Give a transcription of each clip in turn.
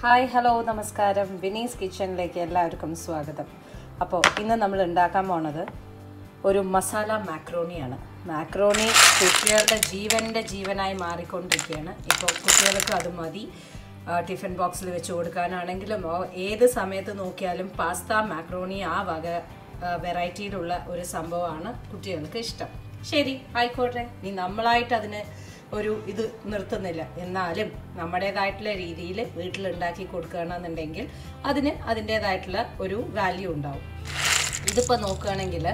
Hi hello നമസ്കാരം. വിനീസ് കിച്ചണിലേക്ക് എല്ലാവർക്കും സ്വാഗതം. അപ്പോൾ ഇന്ന് നമ്മൾ ഉണ്ടാക്കാൻ പോണത് ഒരു മസാല മാക്രോണിയാണ്. മാക്രോണി കുട്ടികളുടെ ജീവനായി മാറിക്കൊണ്ടിരിക്കുകയാണ്. ഇപ്പോൾ കുട്ടികൾക്ക് അത് മതി. ടിഫിൻ ബോക്സിൽ വെച്ച് കൊടുക്കാനാണെങ്കിലും ഏത് സമയത്ത് നോക്കിയാലും പാസ്ത മാക്രോണി ആ വക വെറൈറ്റിയിലുള്ള ഒരു സംഭവമാണ് കുട്ടികൾക്ക് ഇഷ്ടം. ശരി, ആയിക്കോട്ടെ. നീ നമ്മളായിട്ട് അതിന് ഒരു ഇത് നിർത്തുന്നില്ല. എന്നാലും നമ്മുടേതായിട്ടുള്ള രീതിയിൽ വീട്ടിലുണ്ടാക്കി കൊടുക്കുകയാണെന്നുണ്ടെങ്കിൽ അതിന് അതിൻ്റേതായിട്ടുള്ള ഒരു വാല്യൂ ഉണ്ടാവും. ഇതിപ്പോൾ നോക്കുകയാണെങ്കിൽ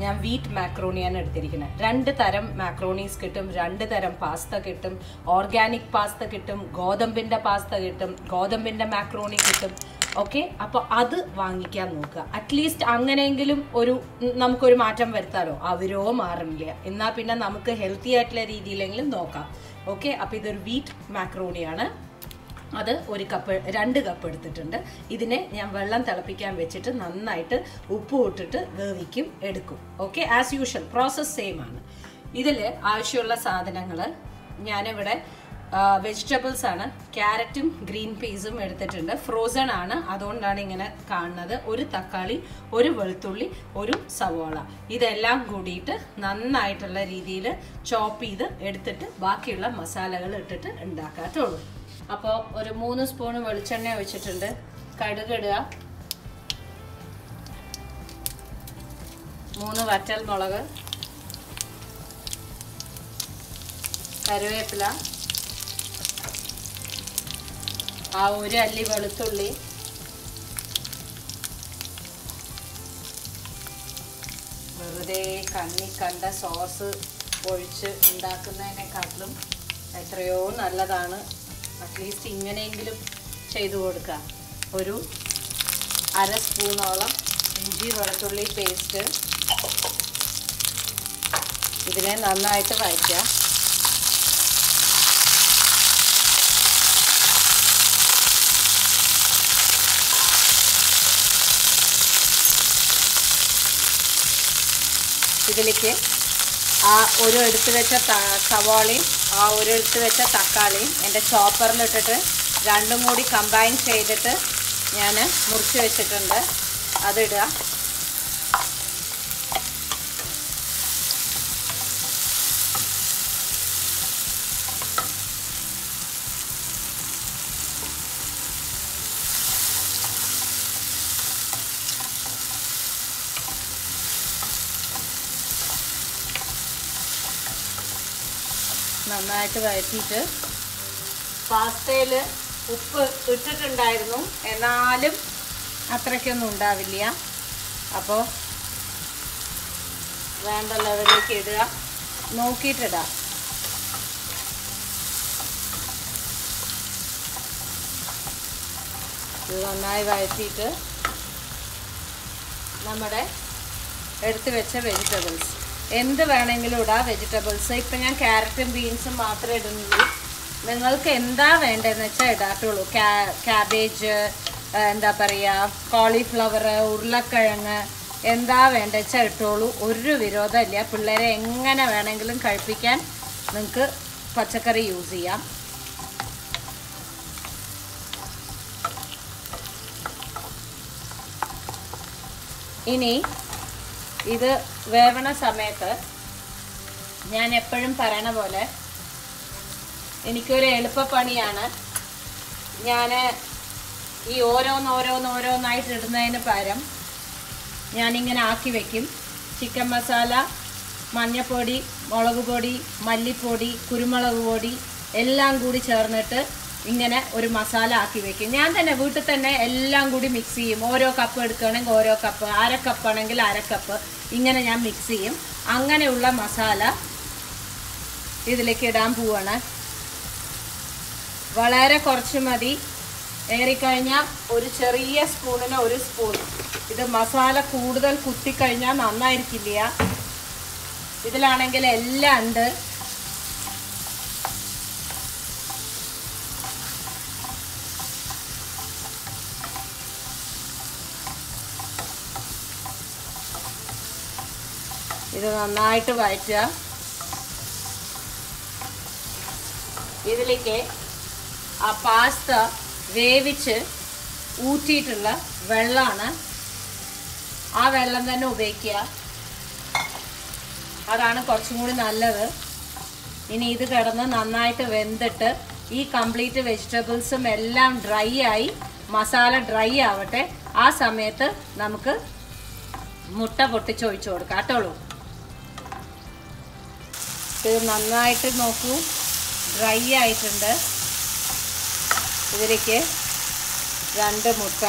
ഞാൻ വീറ്റ് മാക്രോണിയാണ് എടുത്തിരിക്കുന്നത്. 2 തരം മാക്രോണീസ് കിട്ടും, 2 തരം പാസ്ത കിട്ടും. ഓർഗാനിക് പാസ്ത കിട്ടും, ഗോതമ്പിൻ്റെ പാസ്ത കിട്ടും, ഗോതമ്പിൻ്റെ മാക്രോണി കിട്ടും. ഓക്കെ, അപ്പോൾ അത് വാങ്ങിക്കാൻ നോക്കുക. അറ്റ്ലീസ്റ്റ് അങ്ങനെയെങ്കിലും നമുക്കൊരു മാറ്റം വരുത്താലോ. അവരോ മാറുന്നില്ല, എന്നാൽ പിന്നെ നമുക്ക് ഹെൽത്തി ആയിട്ടുള്ള രീതിയിലെങ്കിലും നോക്കാം. ഓക്കെ, അപ്പോൾ ഇതൊരു വീറ്റ് മാക്രോണിയാണ്. അത് 2 കപ്പ് എടുത്തിട്ടുണ്ട്. ഇതിനെ ഞാൻ വെള്ളം തിളപ്പിക്കാൻ വെച്ചിട്ട് നന്നായിട്ട് ഉപ്പ് ഇട്ടിട്ട് വേവിക്കും എടുക്കും. Okay, as usual process same ആണ്. ഇതിൽ ആവശ്യമുള്ള സാധനങ്ങൾ ഞാനിവിടെ വെജിറ്റബിൾസ് ആണ്. ക്യാരറ്റും ഗ്രീൻ പീസും എടുത്തിട്ടുണ്ട്. ഫ്രോസൺ ആണ്, അതുകൊണ്ടാണ് ഇങ്ങനെ കാണുന്നത്. 1 തക്കാളി, 1 വെളുത്തുള്ളി, 1 സവോള, ഇതെല്ലാം കൂടിയിട്ട് നന്നായിട്ടുള്ള രീതിയിൽ ചോപ്പ് ചെയ്ത് എടുത്തിട്ട് ബാക്കിയുള്ള മസാലകൾ ഇട്ടിട്ട് ഉണ്ടാക്കാത്തുള്ളൂ. അപ്പോൾ ഒരു 3 സ്പൂൺ വെളിച്ചെണ്ണ ഒഴിച്ചിട്ടുണ്ട്. കടുക് ഇടുക, 3 വറ്റൽ മുളക്, കറിവേപ്പില, 1 അല്ലി വെളുത്തുള്ളി, വെറുതെ കണ്ട സോസ് ഒഴിച്ച് ഉണ്ടാക്കുന്നതിനെക്കാട്ടിലും എത്രയോ നല്ലതാണ് അറ്റ്ലീസ്റ്റ് ഇങ്ങനെയെങ്കിലും ചെയ്തു കൊടുക്കുക. ഒരു 1/2 സ്പൂണോളം ഇഞ്ചി വെളുത്തുള്ളി പേസ്റ്റ്. ഇതിനെ നന്നായിട്ട് വഴറ്റുക. ഇതിലേക്ക് എടുത്ത് വെച്ച സവാളയും എടുത്ത് വെച്ച തക്കാളിയും എൻ്റെ ചോപ്പറിലിട്ടിട്ട് 2ഉം കൂടി കമ്പൈൻ ചെയ്തിട്ട് ഞാൻ മുറിച്ച് വെച്ചിട്ടുണ്ട്. അതിടുക. നന്നായിട്ട് വഴറ്റിയിട്ട് പാസ്തയിൽ ഉപ്പ് ഇട്ടിട്ടുണ്ടായിരുന്നു, എന്നാലും അത്രയ്ക്കൊന്നും ഉണ്ടാവില്ല. അപ്പോൾ വേണ്ട ലെവലിലേക്ക് ഇടുക, നോക്കിയിട്ടിടുക. ഇത് നന്നായി വഴറ്റിയിട്ട് നമ്മുടെ എടുത്ത് വെച്ച വെജിറ്റബിൾസ് എന്ത് വേണമെങ്കിലും ഇടാം. വെജിറ്റബിൾസ് ഇപ്പം ഞാൻ ക്യാരറ്റും ബീൻസും മാത്രമേ ഇടുന്നുള്ളൂ. നിങ്ങൾക്ക് എന്താ വേണ്ടതെന്ന് വെച്ചാൽ ഇടാട്ടുള്ളൂ. ക്യാബേജ്, എന്താ പറയുക, കോളിഫ്ലവർ, ഉരുളക്കിഴങ്ങ്, എന്താ വേണ്ടത് വെച്ചാൽ ഇട്ടോളൂ. ഒരു വിരോധമില്ല. പിള്ളേരെ എങ്ങനെ വേണമെങ്കിലും കഴിപ്പിക്കാൻ നിങ്ങൾക്ക് പച്ചക്കറി യൂസ് ചെയ്യാം. ഇനി ഇത് വേവണ സമയത്ത് ഞാൻ എപ്പോഴും പറയണ പോലെ എനിക്കൊരു എളുപ്പപ്പണിയാണ്. ഞാൻ ഈ ഓരോന്നായിട്ട് ഇടുന്നതിന് പകരം ഞാനിങ്ങനെ ആക്കി വയ്ക്കും. ചിക്കൻ മസാല, മഞ്ഞൾപ്പൊടി, മുളക് പൊടി, മല്ലിപ്പൊടി, കുരുമുളക് പൊടി എല്ലാം കൂടി ചേർന്നിട്ട് ഇങ്ങനെ ഒരു മസാല ആക്കി വയ്ക്കും. ഞാൻ തന്നെ വീട്ടിൽ തന്നെ എല്ലാം കൂടി മിക്സ് ചെയ്യും. ഓരോ കപ്പ് എടുക്കുകയാണെങ്കിൽ ഓരോ കപ്പ്, 1/2 കപ്പാണെങ്കിൽ 1/2 കപ്പ്, ഇങ്ങനെ ഞാൻ മിക്സ് ചെയ്യും. അങ്ങനെയുള്ള മസാല ഇതിലേക്ക് ഇടാൻ പോവാണ്. വളരെ കുറച്ച് മതി. ഏറിക്കഴിഞ്ഞാൽ ഒരു ചെറിയ സ്പൂണിന് 1 സ്പൂൺ. ഇത് മസാല കൂടുതൽ കുത്തിക്കഴിഞ്ഞാൽ നന്നായിരിക്കില്ല. ഇതിലാണെങ്കിൽ എല്ലാം ഉണ്ട്. ഇത് നന്നായിട്ട് വഴറ്റുക. ഇതിലേക്ക് ആ പാസ്ത വേവിച്ച് ഊറ്റിയിട്ടുള്ള വെള്ളമാണ്. ആ വെള്ളം തന്നെ ഉപയോഗിക്കുക, അതാണ് കുറച്ചും കൂടി നല്ലത്. ഇനി ഇത് കിടന്ന് നന്നായിട്ട് വെന്തിട്ട് ഈ കംപ്ലീറ്റ് വെജിറ്റബിൾസും എല്ലാം ഡ്രൈ ആയി മസാല ഡ്രൈ ആവട്ടെ. ആ സമയത്ത് നമുക്ക് മുട്ട പൊട്ടിച്ചൊഴിച്ചു കൊടുക്കാം കേട്ടോളൂ. ഇത് നന്നായിട്ട് നോക്കൂ, ഡ്രൈ ആയിട്ടുണ്ട്. ഇതിലേക്ക് 2 മുട്ട,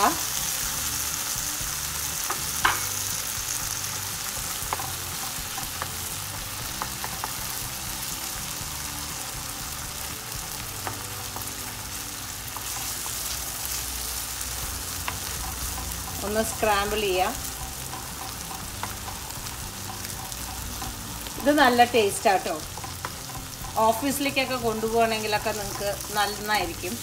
ഒന്ന് സ്ക്രാമ്പിൾ ചെയ്യാം. ഇത് നല്ല ടേസ്റ്റാട്ടോ. ഓഫീസിലേക്കൊക്കെ കൊണ്ടുപോകണമെങ്കിലൊക്കെ നിങ്ങൾക്ക് നന്നായിരിക്കും.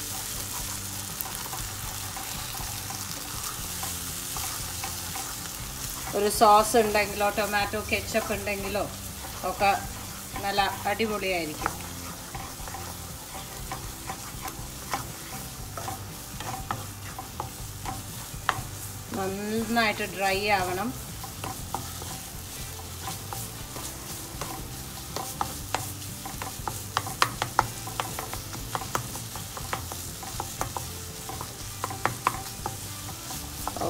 ഒരു സോസ് ഉണ്ടെങ്കിലോ ടൊമാറ്റോ കെച്ചപ്പ് ഉണ്ടെങ്കിലോ ഒക്കെ നല്ല അടിപൊളിയായിരിക്കും. നന്നായിട്ട് ഡ്രൈ ആവണം.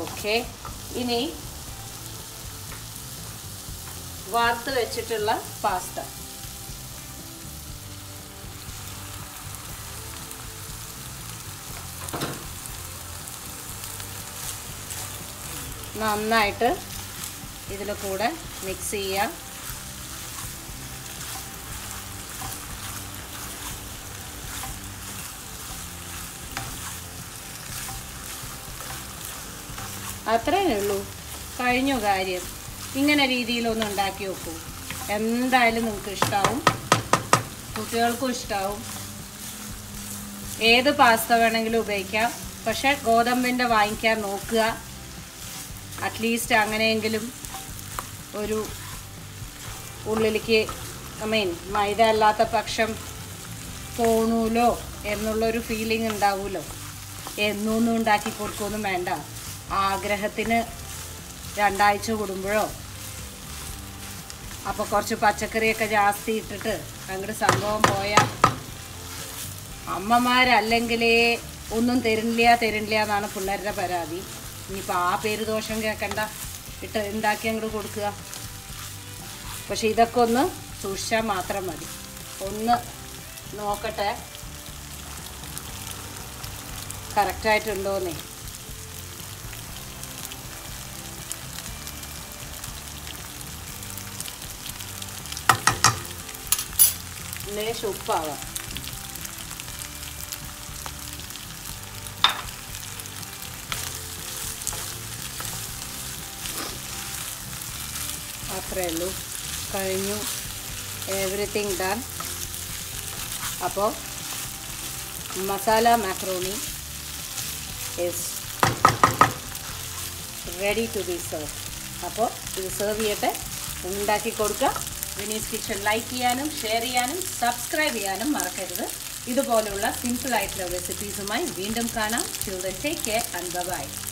ഓക്കെ, ഇനി വാർത്ത് വെച്ചിട്ടുള്ള പാസ്ത നന്നായിട്ട് ഇതിൽ കൂടെ മിക്സ് ചെയ്യാം. അത്രയേ ഉള്ളൂ, കഴിഞ്ഞു കാര്യം. ഇങ്ങനെ രീതിയിലൊന്ന് ഉണ്ടാക്കി നോക്കൂ, എന്തായാലും നിങ്ങൾക്ക് ഇഷ്ടമാവും, കുട്ടികൾക്കും ഇഷ്ടമാവും. ഏത് പാസ്ത വേണമെങ്കിലും ഉപയോഗിക്കാം, പക്ഷെ ഗോതമ്പിൻ്റെ വാങ്ങിക്കാൻ നോക്കുക. അറ്റ്ലീസ്റ്റ് അങ്ങനെയെങ്കിലും ഒരു ഉള്ളിലേക്ക് മൈദ അല്ലാത്ത പക്ഷം തോന്നൂലോ എന്നുള്ളൊരു ഫീലിംഗ് ഉണ്ടാവുമല്ലോ. എന്നൊന്നും ഉണ്ടാക്കി കൊടുക്കുകയൊന്നും വേണ്ട. ആഗ്രഹത്തിന് 2 ആഴ്ച കൂടുമ്പോഴോ അപ്പോൾ കുറച്ച് പച്ചക്കറിയൊക്കെ ജാസ്തി ഇട്ടിട്ട് അങ്ങോട്ട് സംഭവം പോയാൽ അമ്മമാരല്ലെങ്കിലേ ഒന്നും തരില്ല എന്നാണ് പിള്ളേരുടെ പരാതി. ഇനിയിപ്പോൾ ആ പേര് ദോഷം കേൾക്കണ്ട, ഉണ്ടാക്കി അങ്ങോട്ട് കൊടുക്കുക. പക്ഷെ ഇതൊക്കെ ഒന്ന് സൂക്ഷിച്ചാൽ മാത്രം മതി. ഒന്ന് നോക്കട്ടെ കറക്റ്റായിട്ടുണ്ടോന്നേ. ലേശം ഉപ്പാവാം. അത്രയേ ഉള്ളൂ, കഴിഞ്ഞു. Everything done. അപ്പോൾ masala macaroni is ready to be serve. അപ്പോൾ ഇത് സെർവ് ചെയ്യട്ടെ, ഉണ്ടാക്കി കൊടുക്കുക. വിനീസ് കിച്ചൺ ലൈക്ക് ചെയ്യാനും ഷെയർ ചെയ്യാനും സബ്സ്ക്രൈബ് ചെയ്യാനും മറക്കരുത്. ഇതുപോലുള്ള സിമ്പിളായിട്ടുള്ള റെസിപ്പീസുമായി വീണ്ടും കാണാം. Till then, take care and bye-bye.